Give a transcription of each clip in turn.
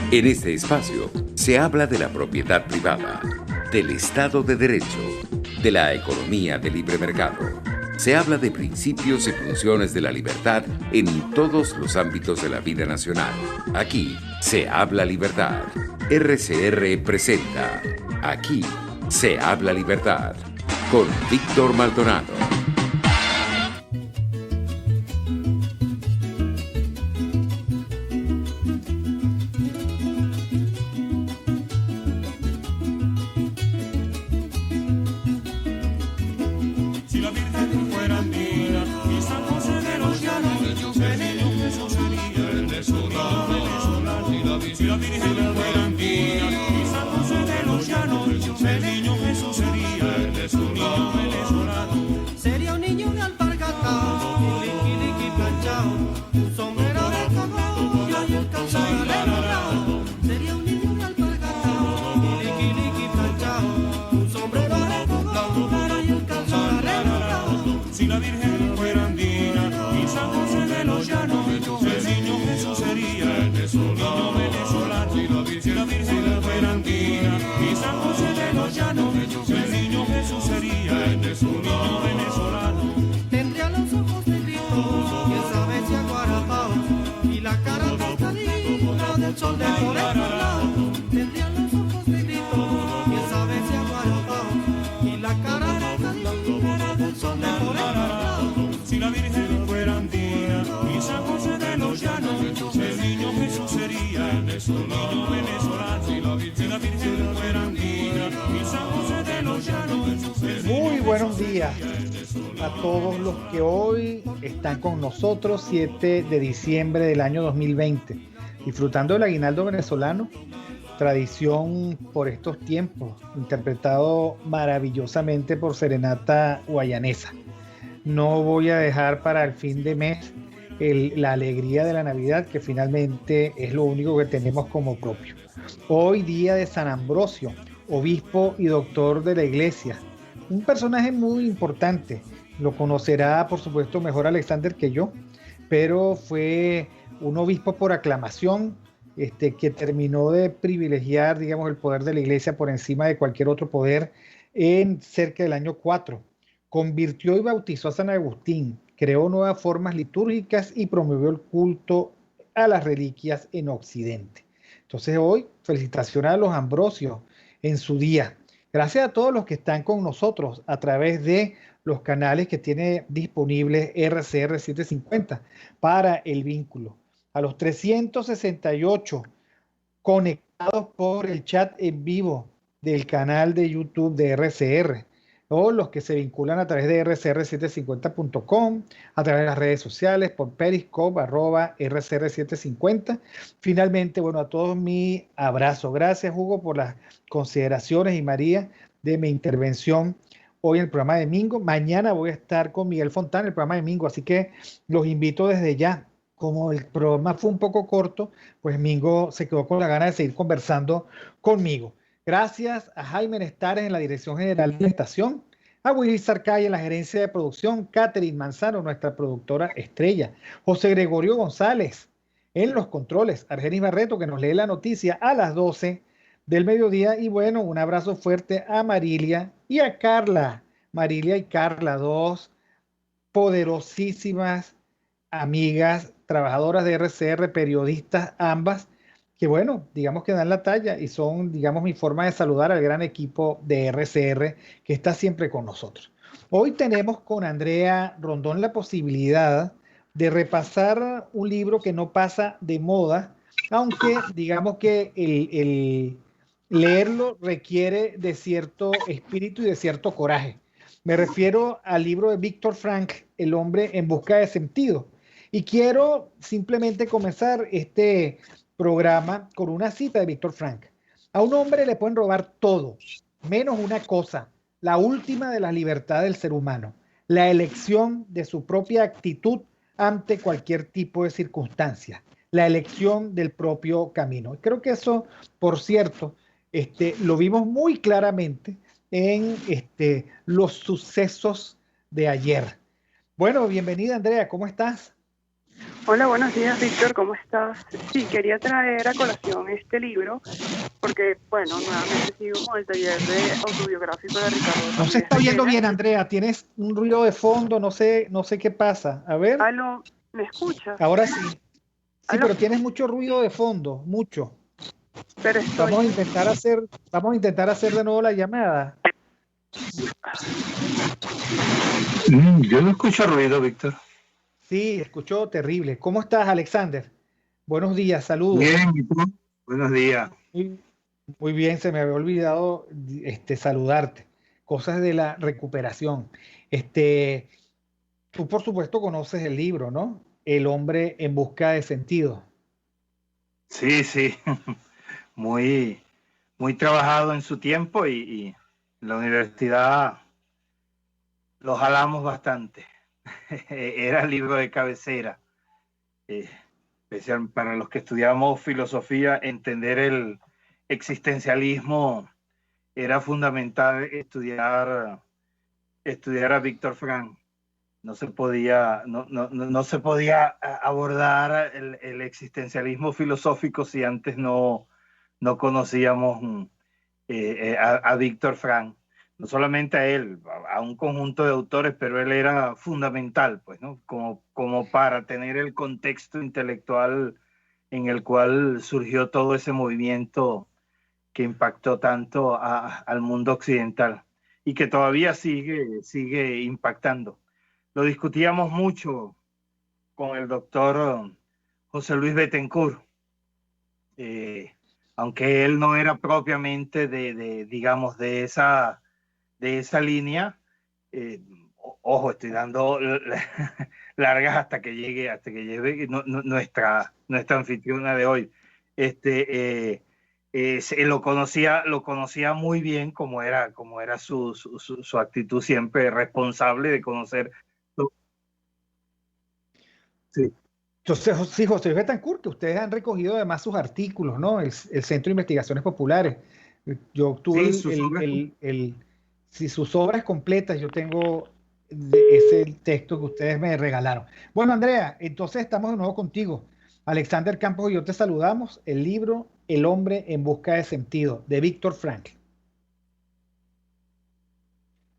En este espacio se habla de la propiedad privada, del Estado de Derecho, de la economía de libre mercado. Se habla de principios y funciones de la libertad en todos los ámbitos de la vida nacional. Aquí se habla libertad. RCR presenta Aquí se habla libertad con Víctor Maldonado. Muy buenos días a todos los que hoy están con nosotros, 7 de diciembre del año 2020, disfrutando del aguinaldo venezolano, tradición por estos tiempos, interpretado maravillosamente por Serenata Guayanesa. No voy a dejar para el fin de mes la alegría de la Navidad, que finalmente es lo único que tenemos como propio. Hoy día de San Ambrosio, obispo y doctor de la iglesia, un personaje muy importante. Lo conocerá, por supuesto, mejor Alexander que yo, pero fue un obispo por aclamación, que terminó de privilegiar, digamos, el poder de la iglesia por encima de cualquier otro poder en cerca del año 4. Convirtió y bautizó a San Agustín, creó nuevas formas litúrgicas y promovió el culto a las reliquias en Occidente. Entonces hoy, felicitaciones a los Ambrosios en su día. Gracias a todos los que están con nosotros a través de los canales que tiene disponibles RCR 750 para el vínculo. A los 368 conectados por el chat en vivo del canal de YouTube de RCR, o los que se vinculan a través de rcr750.com, a través de las redes sociales, por Periscope, @rcr750. Finalmente, bueno, a todos mi abrazo. Gracias, Hugo, por las consideraciones, y María, de mi intervención hoy en el programa de Mingo. Mañana voy a estar con Miguel Fontana en el programa de Mingo, así que los invito desde ya. Como el programa fue un poco corto, pues Mingo se quedó con la gana de seguir conversando conmigo. Gracias a Jaime Nestares en la dirección general de la estación, a Willy Sarcay en la gerencia de producción, Catherine Manzano, nuestra productora estrella, José Gregorio González en los controles, Argenis Barreto, que nos lee la noticia a las 12 del mediodía, y bueno, un abrazo fuerte a Marilia y a Carla. Marilia y Carla, dos poderosísimas amigas, trabajadoras de RCR, periodistas ambas, que bueno, digamos que dan la talla y son, digamos, mi forma de saludar al gran equipo de RCR que está siempre con nosotros. Hoy tenemos con Andrea Rondón la posibilidad de repasar un libro que no pasa de moda, aunque digamos que el leerlo requiere de cierto espíritu y de cierto coraje. Me refiero al libro de Víctor Frank, El hombre en busca de sentido. Y quiero simplemente comenzar este programa con una cita de Víctor Frank. A un hombre le pueden robar todo, menos una cosa, la última de las libertades del ser humano, la elección de su propia actitud ante cualquier tipo de circunstancia, la elección del propio camino. Creo que eso, por cierto, lo vimos muy claramente en los sucesos de ayer. Bueno, bienvenida Andrea, ¿cómo estás? Hola, buenos días, Víctor, ¿cómo estás? Sí, quería traer a colación este libro porque, bueno, nuevamente sigo con el taller de autobiográfico de Ricardo No se Ramírez está oyendo Requena. bien, Andrea. Tienes un ruido de fondo, no sé qué pasa. A ver, Aló, ¿me escuchas? ahora sí. Sí, Aló, pero tienes mucho ruido de fondo, mucho. pero estoy... Vamos a intentar hacer de nuevo la llamada. Yo no escucho ruido, Víctor. Sí, escuchó terrible. ¿Cómo estás, Alexander? Buenos días, saludos. Bien, ¿y tú? Buenos días. Muy, muy bien, se me había olvidado saludarte. Cosas de la recuperación. Este, Tú, por supuesto, conoces el libro, ¿no? El hombre en busca de sentido. Sí, sí, muy, muy trabajado en su tiempo y en la universidad lo jalamos bastante. Era el libro de cabecera. Especial para los que estudiamos filosofía, entender el existencialismo era fundamental estudiar a Víctor Frank. No se podía abordar el existencialismo filosófico si antes no conocíamos a Víctor Frank. No solamente a él, a un conjunto de autores, pero él era fundamental, pues, ¿no? Como para tener el contexto intelectual en el cual surgió todo ese movimiento que impactó tanto al mundo occidental y que todavía sigue impactando. Lo discutíamos mucho con el doctor José Luis Bettencourt, aunque él no era propiamente digamos, de esa línea. Ojo, estoy dando largas hasta que llegue nuestra anfitriona de hoy. Lo conocía muy bien, como era su actitud siempre responsable de conocer. Sí, Entonces, sí, José Betancourt, que ustedes han recogido además sus artículos, ¿no? El Centro de Investigaciones Populares. Yo tuve sí, sus obras. si sus obras completas, yo tengo ese texto que ustedes me regalaron. Bueno, Andrea, entonces estamos de nuevo contigo. Alexander Campos y yo te saludamos. El libro El hombre en busca de sentido, de Víctor Frankl.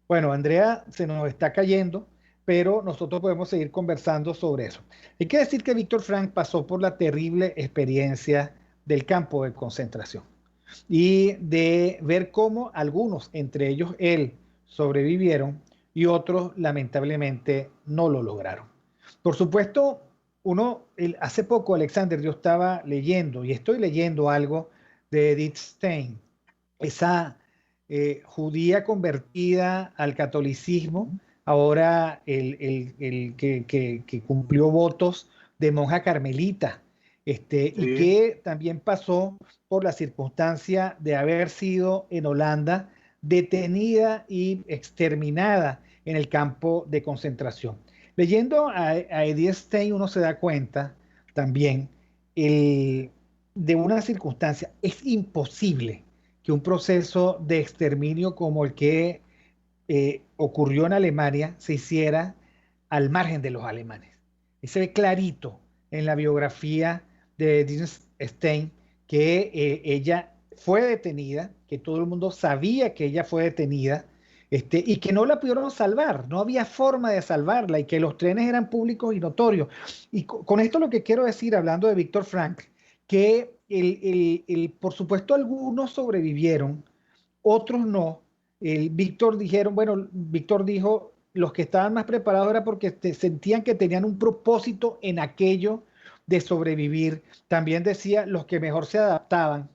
Bueno, Andrea se nos está cayendo, pero nosotros podemos seguir conversando sobre eso. Hay que decir que Víctor Frank pasó por la terrible experiencia del campo de concentración y de ver cómo algunos, entre ellos él, sobrevivieron y otros lamentablemente no lo lograron. Por supuesto, hace poco, Alexander, yo estaba leyendo y estoy leyendo algo de Edith Stein, esa judía convertida al catolicismo, ahora que cumplió votos de monja carmelita, y Sí. que también pasó por la circunstancia de haber sido en Holanda detenida y exterminada en el campo de concentración. Leyendo a Edith Stein uno se da cuenta también de una circunstancia. Es imposible que un proceso de exterminio como el que ocurrió en Alemania se hiciera al margen de los alemanes. Y se ve clarito en la biografía de Edith Stein que ella fue detenida, que todo el mundo sabía que ella fue detenida, y que no la pudieron salvar, no había forma de salvarla y que los trenes eran públicos y notorios. Y con esto lo que quiero decir, hablando de Víctor Frank, que por supuesto algunos sobrevivieron, otros no. Víctor dijo, los que estaban más preparados era porque sentían que tenían un propósito en aquello de sobrevivir. También decía los que mejor se adaptaban,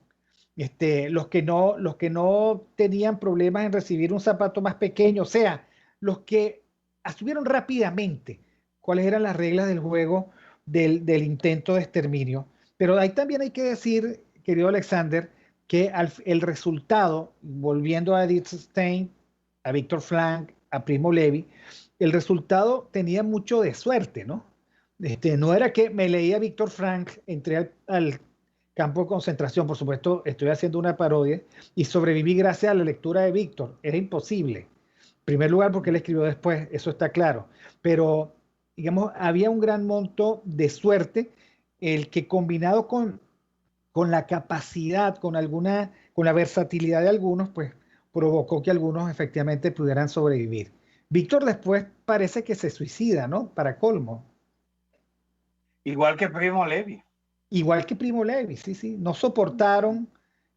los que no tenían problemas en recibir un zapato más pequeño, o sea, los que asumieron rápidamente cuáles eran las reglas del juego del intento de exterminio. Pero ahí también hay que decir, querido Alexander, que el resultado, volviendo a Edith Stein, a Víctor Frank, a Primo Levi, el resultado tenía mucho de suerte, ¿no? No era que me leía Víctor Frank, entré al campo de concentración, por supuesto, estoy haciendo una parodia, y sobreviví gracias a la lectura de Víctor. Era imposible. En primer lugar, porque él escribió después, eso está claro. Pero digamos, había un gran monto de suerte, el que combinado con la capacidad, con la versatilidad de algunos, pues provocó que algunos efectivamente pudieran sobrevivir. Víctor después parece que se suicida, ¿no? Para colmo. Igual que Primo Levi. Igual que Primo Levi, sí, sí. No soportaron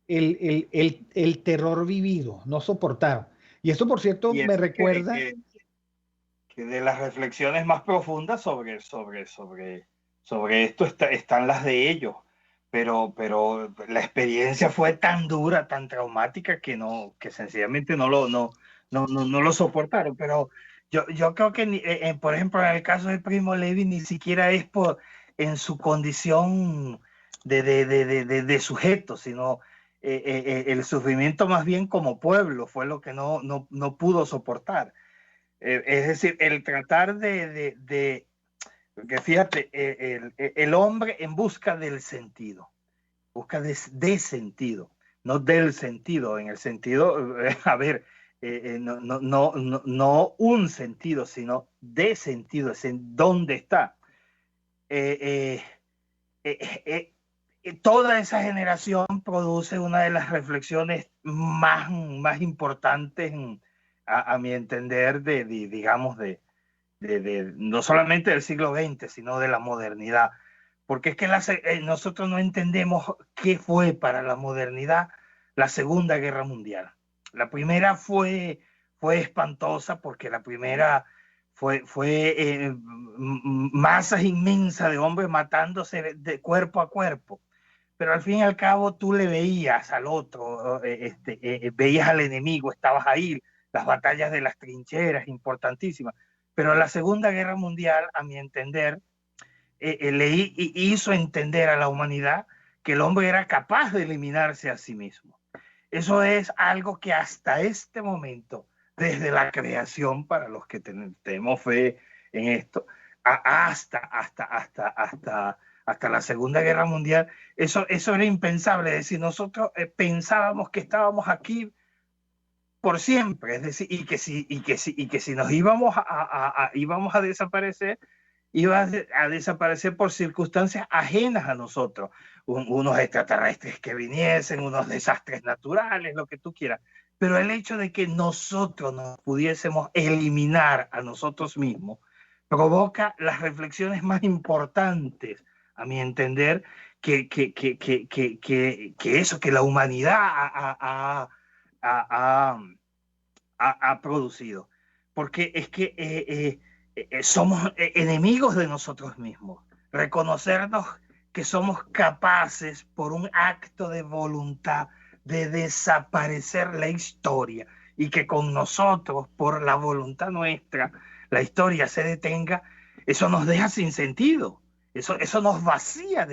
el terror vivido, no soportaron. Y esto, por cierto, Y me eso recuerda. que de las reflexiones más profundas sobre esto están las de ellos. Pero la experiencia fue tan dura, tan traumática que sencillamente no lo soportaron. Pero yo creo que, por ejemplo, en el caso de Primo Levi, ni siquiera es en su condición de sujeto, sino el sufrimiento más bien como pueblo fue lo que no pudo soportar. Es decir, el tratar porque fíjate, el hombre en busca del sentido, busca de sentido, no del sentido, en el sentido, a ver, no un sentido, sino de sentido, es en dónde está. Toda esa generación produce una de las reflexiones más importantes, a mi entender, digamos, no solamente del siglo XX, sino de la modernidad. Porque es que nosotros no entendemos qué fue para la modernidad la Segunda Guerra Mundial. La primera fue espantosa porque la primera fue masas inmensas de hombres matándose de cuerpo a cuerpo. Pero al fin y al cabo tú le veías al otro, veías al enemigo, estabas ahí, las batallas de las trincheras, importantísimas. Pero la Segunda Guerra Mundial, a mi entender, hizo entender a la humanidad que el hombre era capaz de eliminarse a sí mismo. Eso es algo que hasta este momento, desde la creación, para los que tenemos fe en esto, hasta la Segunda Guerra Mundial, eso era impensable. Es decir, nosotros pensábamos que estábamos aquí por siempre, es decir, y que si nos íbamos a desaparecer, iba a desaparecer por circunstancias ajenas a nosotros, unos extraterrestres que viniesen, unos desastres naturales, lo que tú quieras. Pero el hecho de que nosotros nos pudiésemos eliminar a nosotros mismos provoca las reflexiones más importantes, a mi entender, que la humanidad ha producido. Porque es que somos enemigos de nosotros mismos. Reconocernos que somos capaces, por un acto de voluntad, de desaparecer la historia, y que con nosotros, por la voluntad nuestra, la historia se detenga, eso nos deja sin sentido. Eso nos vacía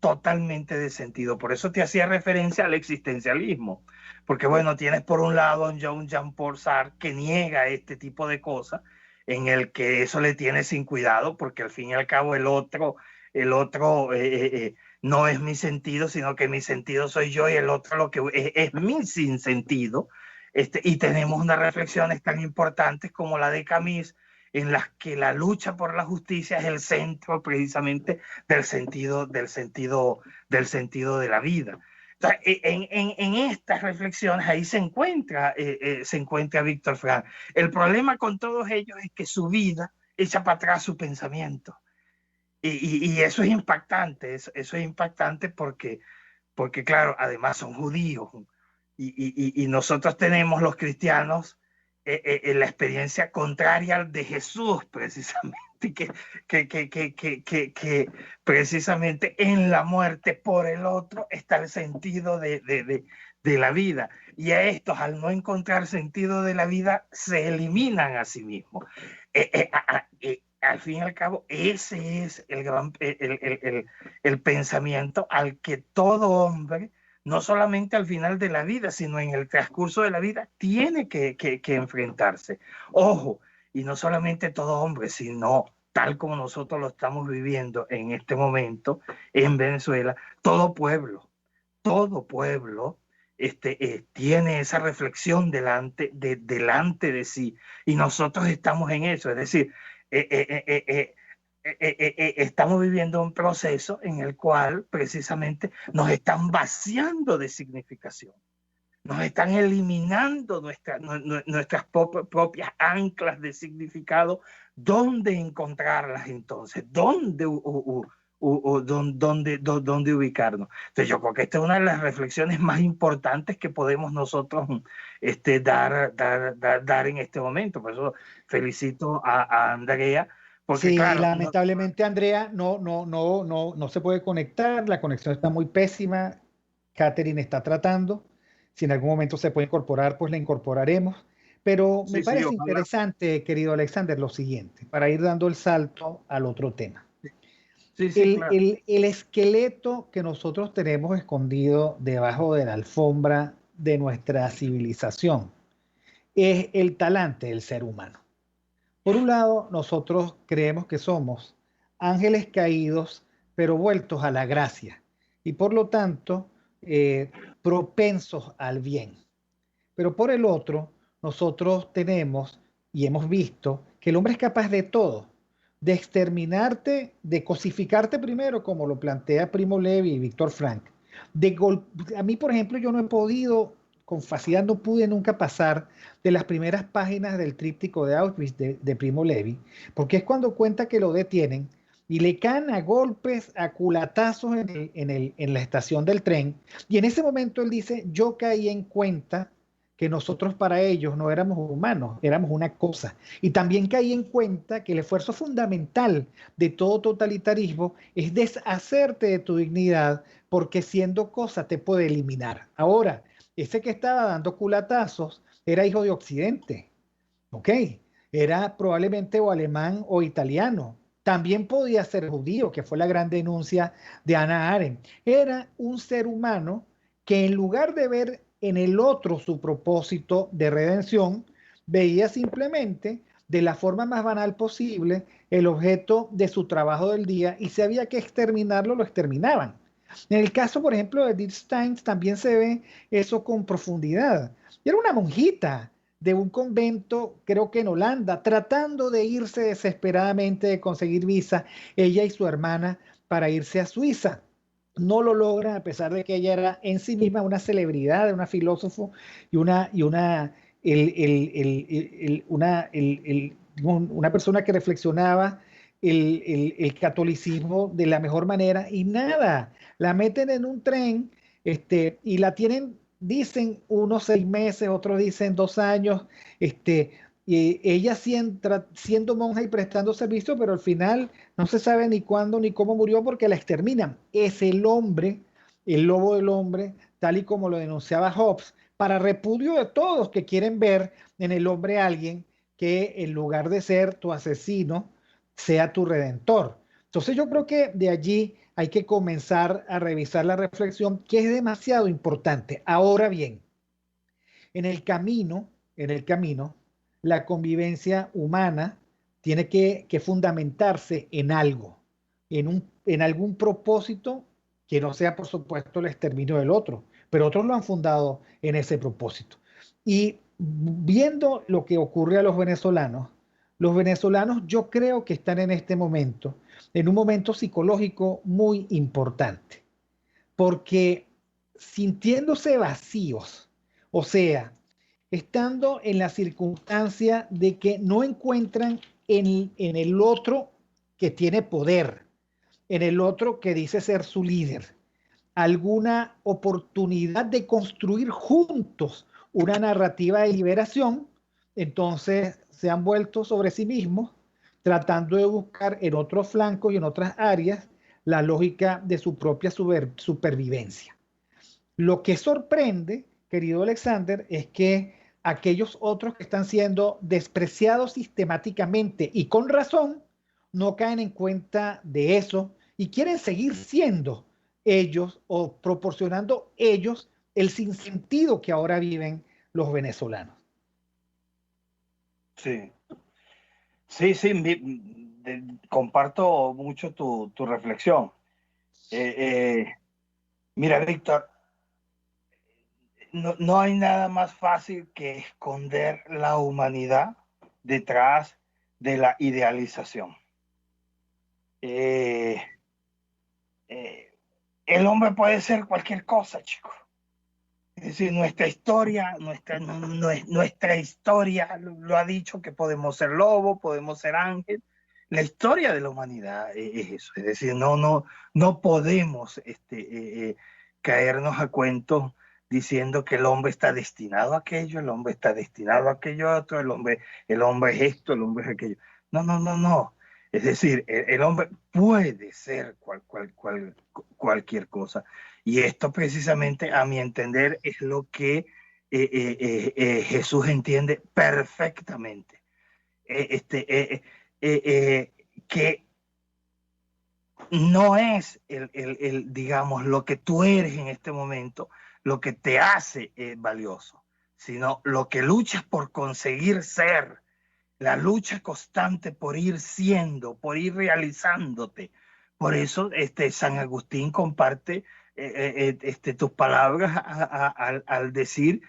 totalmente de sentido. Por eso te hacía referencia al existencialismo. Porque, bueno, tienes por un lado a Jean-Paul Sartre, que niega este tipo de cosas, en el que eso le tiene sin cuidado, porque al fin y al cabo el otro no es mi sentido, sino que mi sentido soy yo, y el otro lo que es mi sinsentido. Y tenemos unas reflexiones tan importantes como la de Camus, en las que la lucha por la justicia es el centro precisamente del sentido de la vida. Entonces, en estas reflexiones ahí se encuentra Víctor Frank. El problema con todos ellos es que su vida echa para atrás su pensamiento. Y eso es impactante, eso es impactante porque, claro, además son judíos. Y nosotros tenemos, los cristianos, la experiencia contraria de Jesús, precisamente, que precisamente en la muerte por el otro está el sentido de la vida. Y a estos, al no encontrar sentido de la vida, se eliminan a sí mismos. Al fin y al cabo, ese es el pensamiento al que todo hombre, no solamente al final de la vida, sino en el transcurso de la vida, tiene que enfrentarse. Ojo, y no solamente todo hombre, sino tal como nosotros lo estamos viviendo en este momento en Venezuela, todo pueblo tiene esa reflexión delante de sí, y nosotros estamos en eso. Es decir, estamos viviendo un proceso en el cual precisamente nos están vaciando de significación. Nos están eliminando nuestras propias anclas de significado. ¿Dónde encontrarlas entonces? ¿Dónde ubicarnos? Entonces yo creo que esta es una de las reflexiones más importantes que podemos nosotros dar en este momento. Por eso felicito a Andrea. Porque, sí, claro, lamentablemente Andrea no se puede conectar, la conexión está muy pésima. Catherine está tratando. Si en algún momento se puede incorporar, pues la incorporaremos. Pero me sí, sí, parece ojalá. interesante, querido Alexander, lo siguiente, para ir dando el salto al otro tema. Sí, sí, claro. El esqueleto que nosotros tenemos escondido debajo de la alfombra de nuestra civilización es el talante del ser humano. Por un lado, nosotros creemos que somos ángeles caídos, pero vueltos a la gracia, y por lo tanto, propensos al bien. Pero por el otro, nosotros tenemos y hemos visto que el hombre es capaz de todo, de exterminarte, de cosificarte primero, como lo plantea Primo Levi y Víctor Frank. A mí, por ejemplo, yo no he podido, con facilidad no pude nunca pasar de las primeras páginas del tríptico de Auschwitz de Primo Levi, porque es cuando cuenta que lo detienen y le caen a golpes, a culatazos en la estación del tren, y en ese momento él dice, yo caí en cuenta que nosotros para ellos no éramos humanos, éramos una cosa. Y también caí en cuenta que el esfuerzo fundamental de todo totalitarismo es deshacerte de tu dignidad, porque siendo cosa te puede eliminar. Ahora, ese que estaba dando culatazos era hijo de Occidente, ¿ok? Era probablemente o alemán o italiano. También podía ser judío, que fue la gran denuncia de Hannah Arendt. Era un ser humano que en lugar de ver en el otro su propósito de redención, veía simplemente de la forma más banal posible el objeto de su trabajo del día, y si había que exterminarlo, lo exterminaban. En el caso, por ejemplo, de Edith Stein, también se ve eso con profundidad. Y era una monjita de un convento, creo que en Holanda, tratando de irse desesperadamente de conseguir visa, ella y su hermana, para irse a Suiza. No lo logra, a pesar de que ella era en sí misma una celebridad, una filósofo y una persona que reflexionaba el catolicismo de la mejor manera, y nada, la meten en un tren, y la tienen, dicen unos 6 meses, otros dicen 2 años, y ella siendo monja y prestando servicio, pero al final no se sabe ni cuándo ni cómo murió, porque la exterminan. Es el hombre, el lobo del hombre, tal y como lo denunciaba Hobbes, para repudio de todos que quieren ver en el hombre a alguien que, en lugar de ser tu asesino, sea tu redentor. Entonces yo creo que de allí hay que comenzar a revisar la reflexión, que es demasiado importante. Ahora bien, en el camino, la convivencia humana tiene que fundamentarse en algo, en algún propósito que no sea, por supuesto, el exterminio del otro, pero otros lo han fundado en ese propósito. Y viendo lo que ocurre a los venezolanos yo creo que están en este momento, en un momento psicológico muy importante, porque sintiéndose vacíos, o sea, estando en la circunstancia de que no encuentran en el otro que tiene poder, en el otro que dice ser su líder, alguna oportunidad de construir juntos una narrativa de liberación, entonces se han vuelto sobre sí mismos, tratando de buscar en otros flancos y en otras áreas la lógica de su propia supervivencia. Lo que sorprende, querido Alexander, es que aquellos otros que están siendo despreciados sistemáticamente y con razón, no caen en cuenta de eso y quieren seguir siendo ellos, o proporcionando ellos el sinsentido que ahora viven los venezolanos. Sí, sí, sí, comparto mucho tu reflexión. Mira, Víctor, no hay nada más fácil que esconder la humanidad detrás de la idealización. El hombre puede ser cualquier cosa, chicos. Es decir, nuestra historia, nuestra historia lo ha dicho, que podemos ser lobo, podemos ser ángel. La historia de la humanidad es eso. Es decir, no podemos caernos a cuentos diciendo que el hombre está destinado a aquello, el hombre está destinado a aquello otro, el hombre es esto, el hombre es aquello. No. Es decir, el hombre puede ser cualquier cosa. Y esto precisamente, a mi entender, es lo que Jesús entiende perfectamente. Que no es digamos, lo que tú eres en este momento, lo que te hace valioso, sino lo que luchas por conseguir ser, la lucha constante por ir siendo, por ir realizándote. Por eso San Agustín comparte tus palabras al decir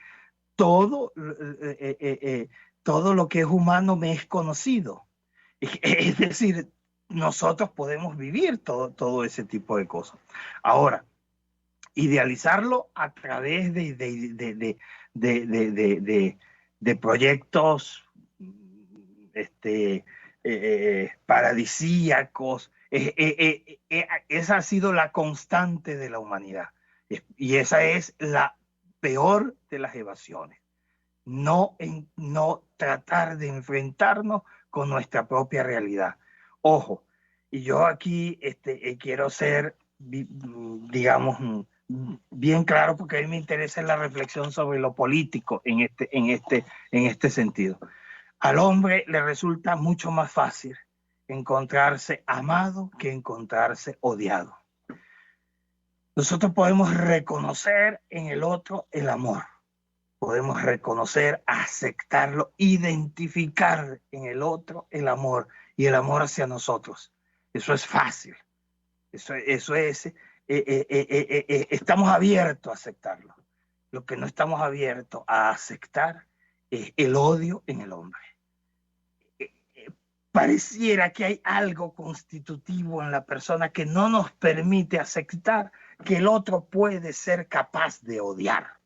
todo lo que es humano me es conocido. Es decir, nosotros podemos vivir todo ese tipo de cosas. Ahora, idealizarlo a través de proyectos paradisíacos, esa ha sido la constante de la humanidad. Y esa es la peor de las evasiones. No tratar de enfrentarnos con nuestra propia realidad. Ojo, y yo aquí quiero ser, digamos, bien claro, porque a mí me interesa la reflexión sobre lo político en este sentido. Al hombre le resulta mucho más fácil encontrarse amado que encontrarse odiado. Nosotros podemos reconocer en el otro el amor. Podemos reconocer, aceptarlo, identificar en el otro el amor y el amor hacia nosotros. Eso es fácil. Eso es, estamos abiertos a aceptarlo. Lo que no estamos abiertos a aceptar es el odio en el hombre. Pareciera que hay algo constitutivo en la persona que no nos permite aceptar que el otro puede ser capaz de odiar.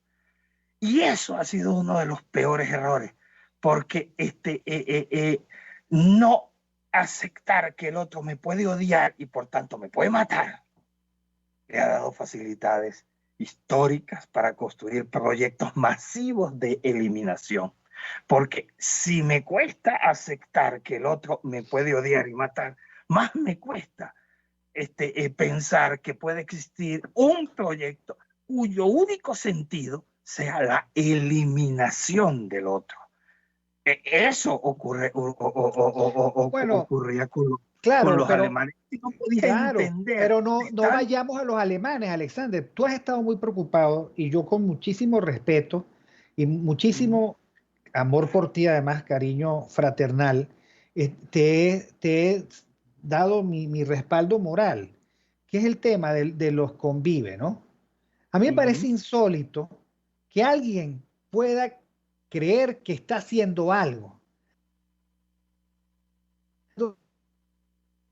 Y eso ha sido uno de los peores errores, porque no aceptar que el otro me puede odiar y por tanto me puede matar, le ha dado facilidades históricas para construir proyectos masivos de eliminación. Porque si me cuesta aceptar que el otro me puede odiar y matar, más me cuesta pensar que puede existir un proyecto cuyo único sentido sea la eliminación del otro. Eso ocurría con los alemanes. No podía entender. Pero no vayamos a los alemanes, Alexander. Tú has estado muy preocupado y yo con muchísimo respeto y muchísimo amor por ti, además cariño fraternal, te he dado mi respaldo moral, que es el tema de los convive, ¿no? A mí me parece insólito que alguien pueda creer que está haciendo algo.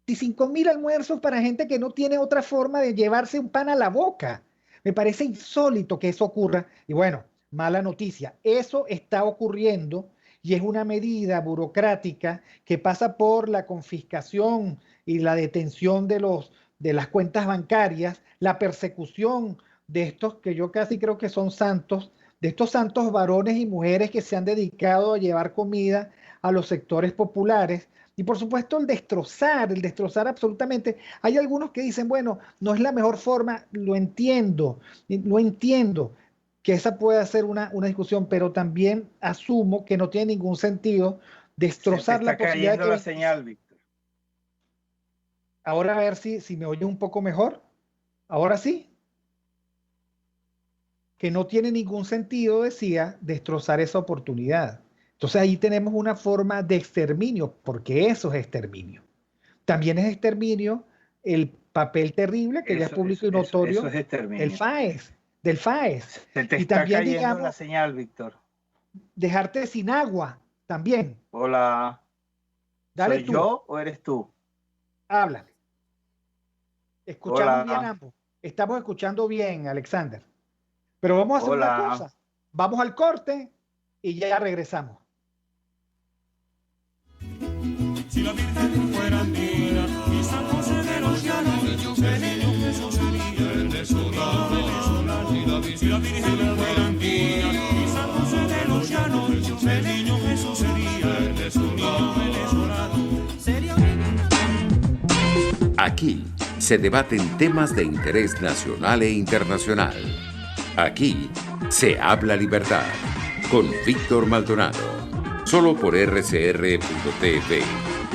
25.000 almuerzos para gente que no tiene otra forma de llevarse un pan a la boca. Me parece insólito que eso ocurra. Y bueno, mala noticia, eso está ocurriendo y es una medida burocrática que pasa por la confiscación y la detención de las cuentas bancarias, la persecución de estos que yo casi creo que son santos, de estos santos varones y mujeres que se han dedicado a llevar comida a los sectores populares. Y por supuesto el destrozar absolutamente. Hay algunos que dicen, bueno, no es la mejor forma, lo entiendo que esa puede ser una discusión, pero también asumo que no tiene ningún sentido destrozar la posibilidad de que... la señal, Víctor. Ahora a ver si me oye un poco mejor. Ahora sí. Que no tiene ningún sentido, decía, destrozar esa oportunidad. Entonces ahí tenemos una forma de exterminio, porque eso es exterminio. También es exterminio el papel terrible que ya es público y notorio del FAES. Se te está también, cayendo digamos, la señal, Víctor. Dejarte sin agua también. Hola. Dale ¿Soy tú. yo o eres tú? Habla. Escuchamos Hola. bien ambos. Estamos escuchando bien, Alexander. Pero vamos a hacer una Hola. cosa. Vamos al corte y ya regresamos. Si la Virgen fuera andina y San José de los Llanos, el niño Jesús sería el venezolano. Si la Virgen fuera andina y San José de los Llanos, el niño Jesús sería el venezolano. Aquí se debaten temas de interés nacional e internacional. Aquí se habla libertad con Víctor Maldonado. Solo por rcr.tv,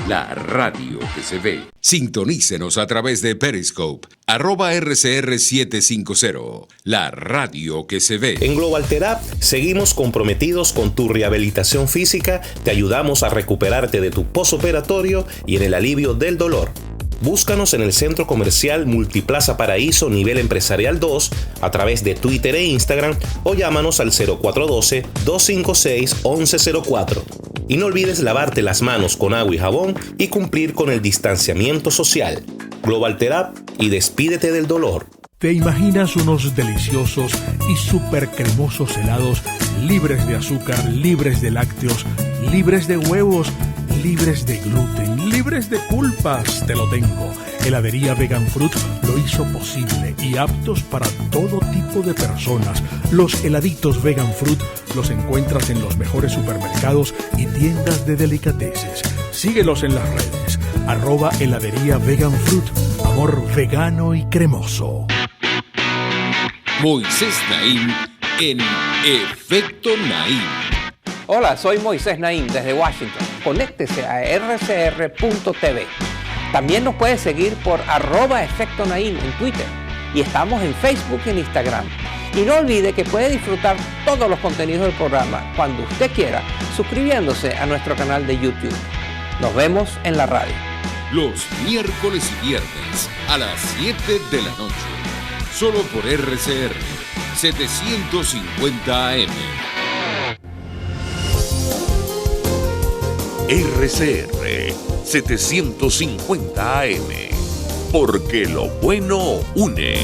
la radio que se ve. Sintonícenos a través de Periscope, @RCR750, la radio que se ve. En Global Therapy seguimos comprometidos con tu rehabilitación física, te ayudamos a recuperarte de tu postoperatorio y en el alivio del dolor. Búscanos en el Centro Comercial Multiplaza Paraíso Nivel Empresarial 2 a través de Twitter e Instagram o llámanos al 0412-256-1104. Y no olvides lavarte las manos con agua y jabón y cumplir con el distanciamiento social. Global Therapy y despídete del dolor. ¿Te imaginas unos deliciosos y súper cremosos helados libres de azúcar, libres de lácteos, libres de huevos, libres de gluten, libres de pulpas? Te lo tengo. Heladería Vegan Fruit lo hizo posible y aptos para todo tipo de personas. Los heladitos Vegan Fruit los encuentras en los mejores supermercados y tiendas de delicateces. Síguelos en las redes. @heladería Vegan Fruit. Amor vegano y cremoso. Moisés Naim en Efecto Naim. Hola, soy Moisés Naim desde Washington. Conéctese a rcr.tv. También nos puede seguir por @Efecto Naim en Twitter. Y estamos en Facebook y en Instagram. Y no olvide que puede disfrutar todos los contenidos del programa cuando usted quiera, suscribiéndose a nuestro canal de YouTube. Nos vemos en la radio. Los miércoles y viernes a las 7 de la noche. Solo por RCR 750 AM. RCR 750 AM. Porque lo bueno une.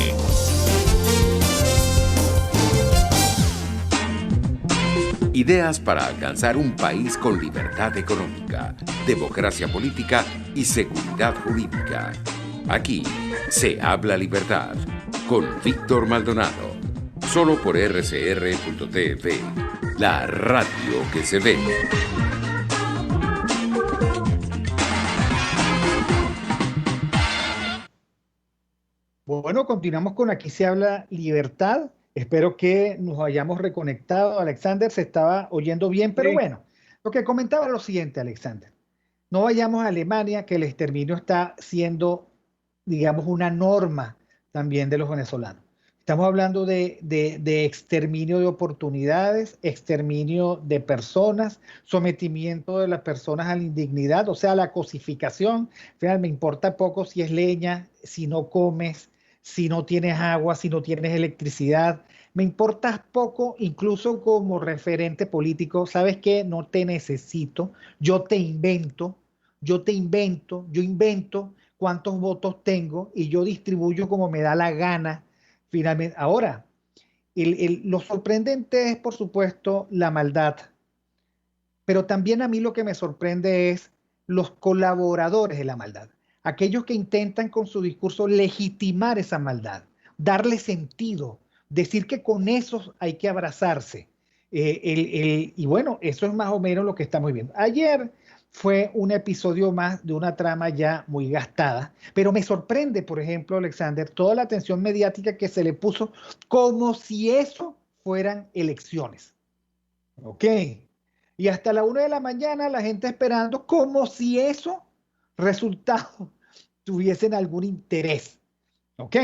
Ideas para alcanzar un país con libertad económica, democracia política y seguridad jurídica. Aquí se habla libertad con Víctor Maldonado. Solo por rcr.tv, la radio que se ve. Bueno, continuamos con Aquí se habla libertad. Espero que nos hayamos reconectado. Alexander se estaba oyendo bien, pero Sí. bueno, lo que comentaba es lo siguiente, Alexander. No vayamos a Alemania, que el exterminio está siendo, digamos, una norma también de los venezolanos. Estamos hablando de exterminio de oportunidades, exterminio de personas, sometimiento de las personas a la indignidad, o sea, a la cosificación. Al final me importa poco si es leña, si no comes, si no tienes agua, si no tienes electricidad. Me importa poco, incluso como referente político. ¿Sabes qué? No te necesito. Yo invento cuántos votos tengo y yo distribuyo como me da la gana. Finalmente, ahora, lo sorprendente es, por supuesto, la maldad. Pero también a mí lo que me sorprende es los colaboradores de la maldad. Aquellos que intentan con su discurso legitimar esa maldad, darle sentido, decir que con esos hay que abrazarse. Y bueno, eso es más o menos lo que estamos viendo. Ayer fue un episodio más de una trama ya muy gastada, pero me sorprende, por ejemplo, Alexander, toda la atención mediática que se le puso como si eso fueran elecciones. ¿Ok? Y hasta la 1 de la mañana la gente esperando como si esos resultados tuviesen algún interés. ¿Ok?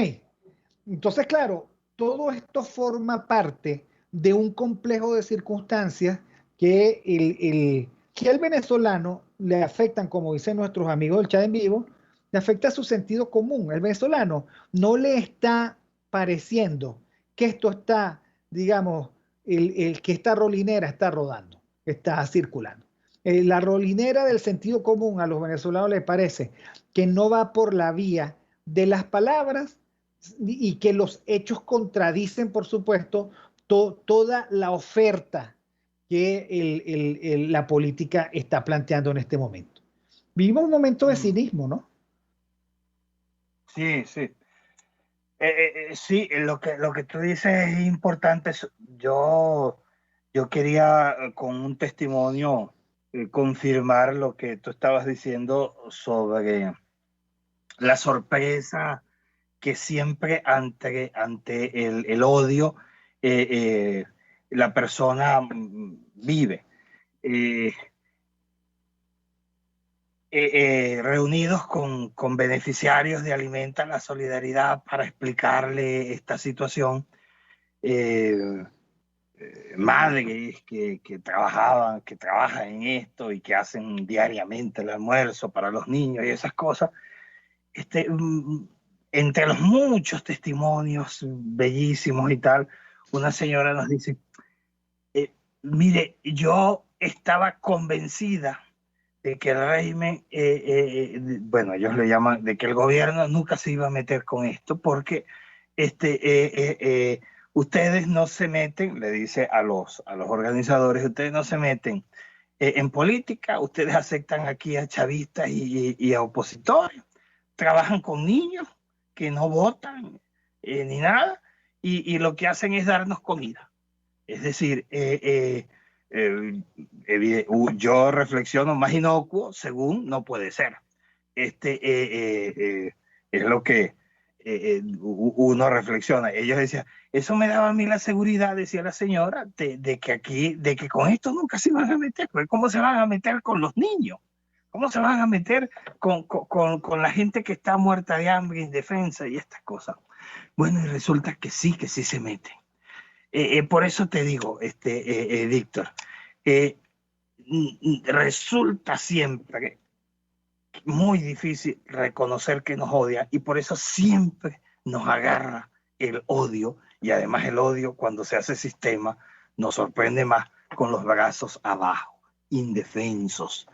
Entonces, claro, todo esto forma parte de un complejo de circunstancias que el venezolano le afectan, como dicen nuestros amigos del chat en vivo, le afecta su sentido común. El venezolano no le está pareciendo que esto está, digamos, que esta rolinera está rodando, está circulando. La rolinera del sentido común a los venezolanos les parece que no va por la vía de las palabras y que los hechos contradicen, por supuesto, toda la oferta que la política está planteando en este momento. Vivimos un momento de cinismo, ¿no? Sí, sí. Sí, lo que tú dices es importante. Yo quería con un testimonio confirmar lo que tú estabas diciendo sobre la sorpresa que siempre ante el odio la persona vive. Reunidos con beneficiarios de Alimenta la Solidaridad para explicarle esta situación, madres que trabajan en esto y que hacen diariamente el almuerzo para los niños y esas cosas, entre los muchos testimonios bellísimos y tal, una señora nos dice, mire, yo estaba convencida de que el régimen, bueno, ellos le llaman, de que el gobierno nunca se iba a meter con esto, porque ustedes no se meten, le dice a los organizadores, ustedes no se meten en política, ustedes aceptan aquí a chavistas y a opositores, trabajan con niños que no votan ni nada, y lo que hacen es darnos comida. Es decir, yo reflexiono, más inocuo, según no puede ser. Es lo que uno reflexiona. Ellos decían, eso me daba a mí la seguridad, decía la señora, de que con esto nunca se van a meter. ¿Cómo se van a meter con los niños? ¿Cómo se van a meter con la gente que está muerta de hambre, indefensa y estas cosas? Bueno, y resulta que sí se meten. Por eso te digo, Víctor, resulta siempre muy difícil reconocer que nos odia y por eso siempre nos agarra el odio, y además el odio cuando se hace sistema nos sorprende más con los brazos abajo, indefensos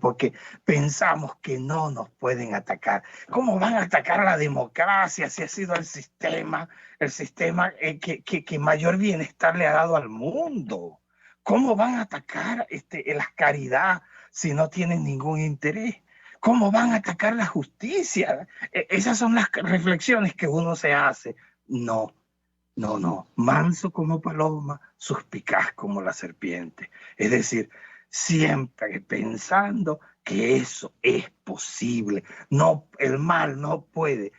porque pensamos que no nos pueden atacar. ¿Cómo van a atacar a la democracia si ha sido el sistema que mayor bienestar le ha dado al mundo? ¿Cómo van a atacar la caridad si no tienen ningún interés? ¿Cómo van a atacar la justicia? Esas son las reflexiones que uno se hace. No, manso como paloma, suspicaz como la serpiente. Es decir, siempre pensando que eso es posible. No, el mal no puede.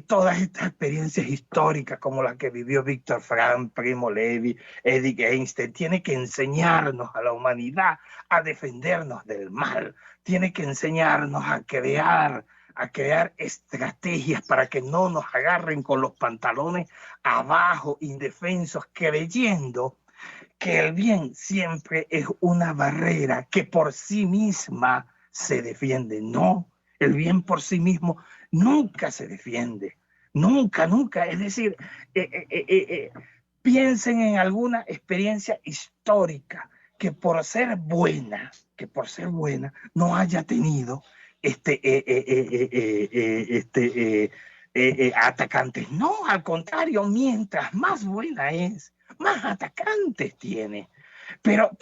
Todas estas experiencias históricas como las que vivió Víctor Frank, Primo Levi, Edith Einstein, tiene que enseñarnos a la humanidad a defendernos del mal. Tiene que enseñarnos a crear estrategias para que no nos agarren con los pantalones abajo, indefensos, creyendo que el bien siempre es una barrera que por sí misma se defiende. No, el bien por sí mismo nunca se defiende. Nunca. Es decir, piensen en alguna experiencia histórica que por ser buena no haya tenido atacantes. No, al contrario, mientras más buena es, más atacantes tiene. Pero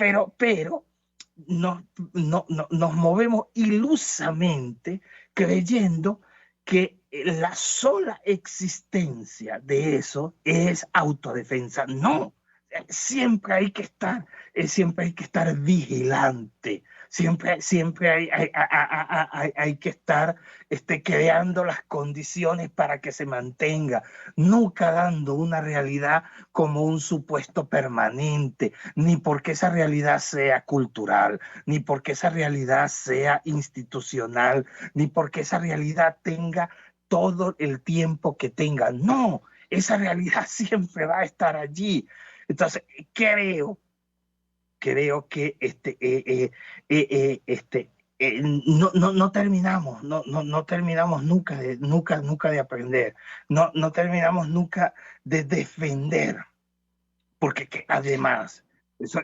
nos movemos ilusamente creyendo que la sola existencia de eso es autodefensa. No, siempre hay que estar vigilante. Siempre hay que estar creando las condiciones para que se mantenga, nunca dando una realidad como un supuesto permanente, ni porque esa realidad sea cultural, ni porque esa realidad sea institucional, ni porque esa realidad tenga todo el tiempo que tenga. No, esa realidad siempre va a estar allí. Entonces, creo que no terminamos nunca de aprender, no terminamos nunca de defender, porque además Eso,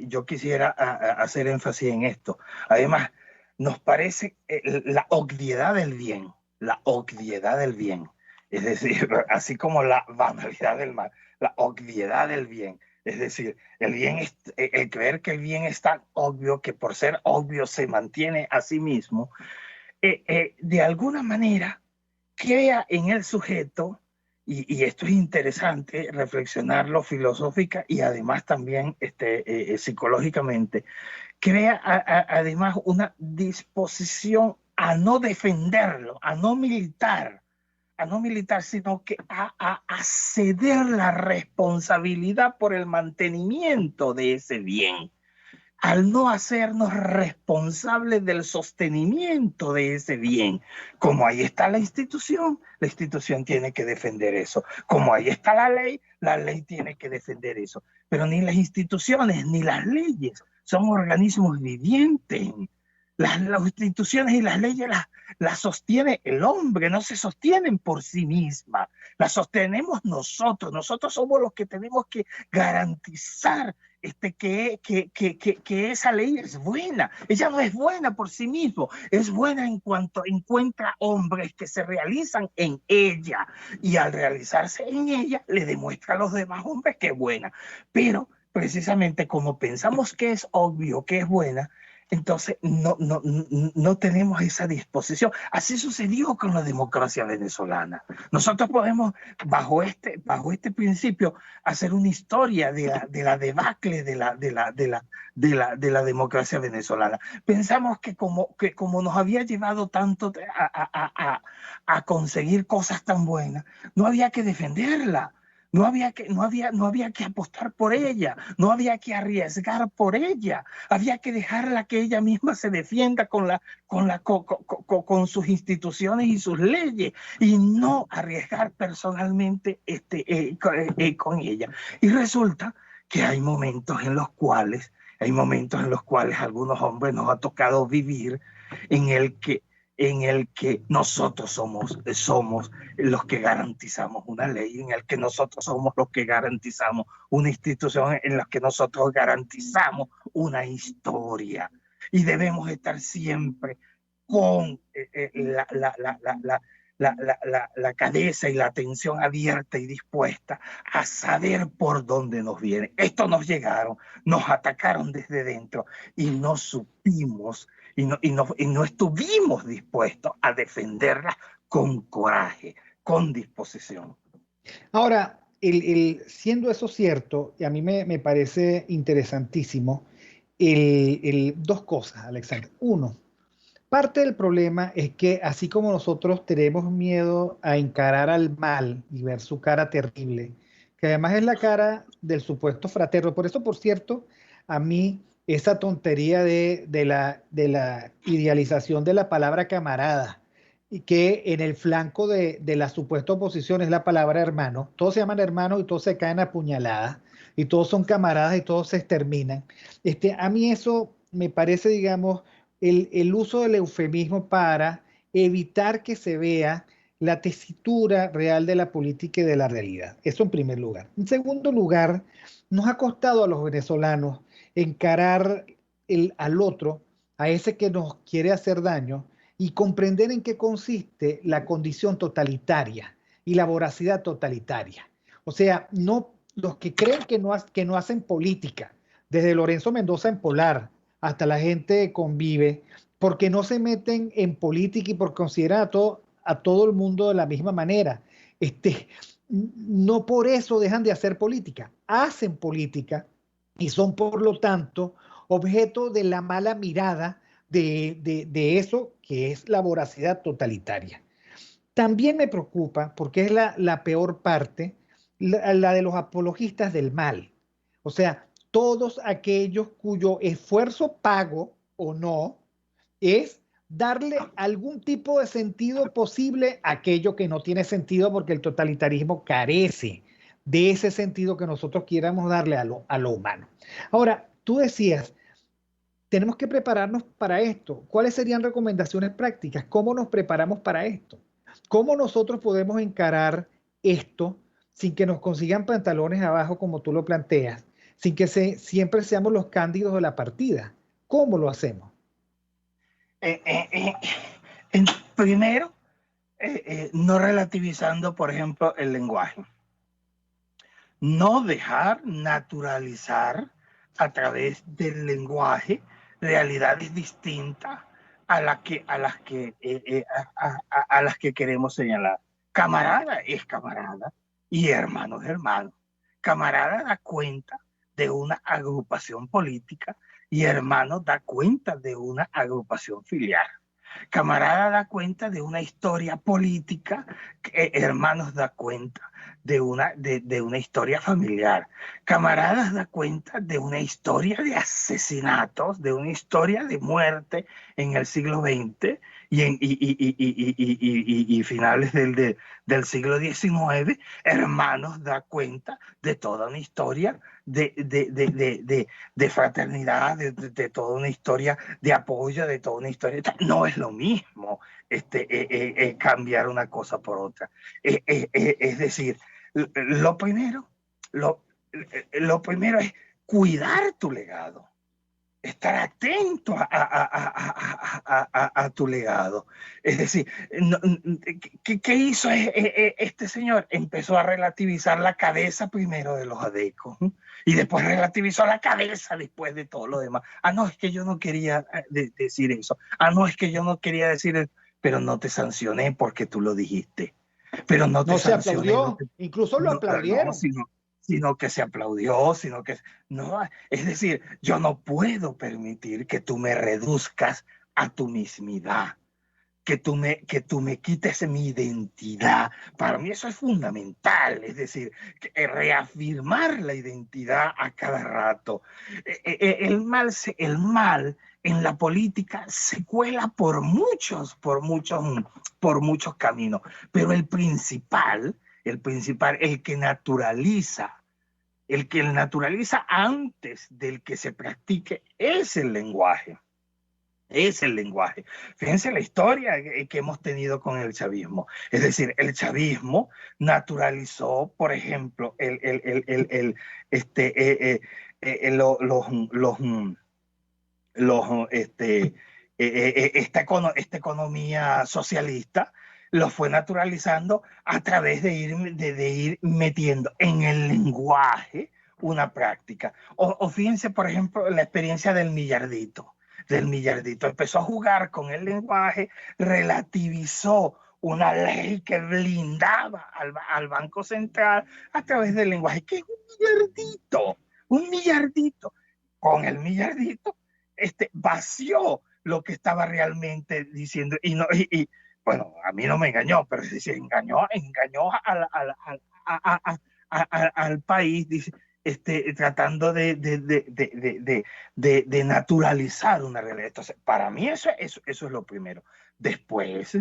yo quisiera hacer énfasis en esto. Además, nos parece la obviedad del bien, la obviedad del bien, es decir, así como la banalidad del mal, la obviedad del bien. Es decir, el creer que el bien es tan obvio que por ser obvio se mantiene a sí mismo, de alguna manera crea en el sujeto, y esto es interesante reflexionarlo filosófica y además también psicológicamente, crea además una disposición a no defenderlo, a no militar, sino que a ceder la responsabilidad por el mantenimiento de ese bien, al no hacernos responsables del sostenimiento de ese bien. Como ahí está la institución tiene que defender eso. Como ahí está la ley tiene que defender eso. Pero ni las instituciones ni las leyes son organismos vivientes. Las instituciones y las leyes las sostiene el hombre, no se sostienen por sí mismas, las sostenemos nosotros. Nosotros somos los que tenemos que garantizar que esa ley es buena. Ella no es buena por sí misma, es buena en cuanto encuentra hombres que se realizan en ella, y al realizarse en ella le demuestra a los demás hombres que es buena. Pero precisamente como pensamos que es obvio que es buena, entonces no tenemos esa disposición. Así sucedió con la democracia venezolana. Nosotros podemos, bajo este principio, hacer una historia de la debacle de la democracia venezolana. Pensamos que como nos había llevado tanto a conseguir cosas tan buenas, no había que defenderla. No había que apostar por ella, no había que arriesgar por ella, había que dejarla que ella misma se defienda con sus instituciones y sus leyes, y no arriesgar personalmente con ella. Y resulta que hay momentos en los cuales a algunos hombres nos ha tocado vivir en el que nosotros somos los que garantizamos una ley, en el que nosotros somos los que garantizamos una institución, en la que nosotros garantizamos una historia. Y debemos estar siempre con la cabeza y la atención abierta y dispuesta a saber por dónde nos viene. Esto nos llegaron, nos atacaron desde dentro y no supimos y no estuvimos dispuestos a defenderla con coraje, con disposición. Ahora, siendo eso cierto, y a mí me parece interesantísimo, dos cosas, Alexander. Uno, parte del problema es que así como nosotros tenemos miedo a encarar al mal y ver su cara terrible, que además es la cara del supuesto fraterno. Por eso, por cierto, a mí esa tontería de la idealización de la palabra camarada, y que en el flanco de la supuesta oposición es la palabra hermano. Todos se llaman hermanos y todos se caen a puñaladas, y todos son camaradas y todos se exterminan. A mí eso me parece, digamos, el uso del eufemismo para evitar que se vea la tesitura real de la política y de la realidad. Eso en primer lugar. En segundo lugar, nos ha costado a los venezolanos encarar al otro, a ese que nos quiere hacer daño, y comprender en qué consiste la condición totalitaria y la voracidad totalitaria. O sea, no, los que creen que no hacen política, desde Lorenzo Mendoza en Polar hasta la gente Convive, porque no se meten en política y por considerar a todo el mundo de la misma manera. No por eso dejan de hacer política, hacen política y son por lo tanto objeto de la mala mirada de eso que es la voracidad totalitaria. También me preocupa, porque es la peor parte, la de los apologistas del mal. O sea, todos aquellos cuyo esfuerzo pago o no es darle algún tipo de sentido posible a aquello que no tiene sentido, porque el totalitarismo carece de ese sentido que nosotros quieramos darle a lo humano. Ahora, tú decías, tenemos que prepararnos para esto. ¿Cuáles serían recomendaciones prácticas? ¿Cómo nos preparamos para esto? ¿Cómo nosotros podemos encarar esto sin que nos consigan pantalones abajo como tú lo planteas? sin que siempre seamos los cándidos de la partida? ¿Cómo lo hacemos? Primero, no relativizando, por ejemplo, el lenguaje. No dejar naturalizar a través del lenguaje realidades distintas a las que queremos señalar. Camarada es camarada y hermano es hermano. Camarada da cuenta de una agrupación política y hermano da cuenta de una agrupación filial. Camarada da cuenta de una historia política, hermanos da cuenta de una historia familiar. Camaradas da cuenta de una historia de asesinatos, de una historia de muerte en el siglo XX y finales del siglo XIX. Hermanos da cuenta de toda una historia de fraternidad, de toda una historia de apoyo, de toda una historia. No es lo mismo cambiar una cosa por otra. Es decir, lo primero es cuidar tu legado, estar atento a tu legado. Es decir, ¿qué hizo este señor? Empezó a relativizar la cabeza primero de los adecos y después relativizó la cabeza después de todo lo demás. No, es que yo no quería decir eso. No, es que yo no quería decir eso. Pero no te sancioné porque tú lo dijiste. Pero no te sancioné. Se aplaudió, incluso lo aplaudieron. Sino que se aplaudió, no, es decir, yo no puedo permitir que tú me reduzcas a tu mismidad, que tú me quites mi identidad. Para mí eso es fundamental, es decir, reafirmar la identidad a cada rato. El mal en la política se cuela por muchos caminos, pero el principal, el que naturaliza antes del que se practique es el lenguaje. Fíjense la historia que hemos tenido con el chavismo. Es decir, el chavismo naturalizó, por ejemplo, esta economía socialista. Lo fue naturalizando a través de ir metiendo en el lenguaje una práctica. O fíjense, por ejemplo, la experiencia del millardito. Empezó a jugar con el lenguaje, relativizó una ley que blindaba al Banco Central a través del lenguaje. ¿Qué es un millardito? Con el millardito vació lo que estaba realmente diciendo. Bueno, a mí no me engañó, pero dice, engañó al país, dice, tratando de naturalizar una realidad. Entonces, para mí eso es lo primero. Después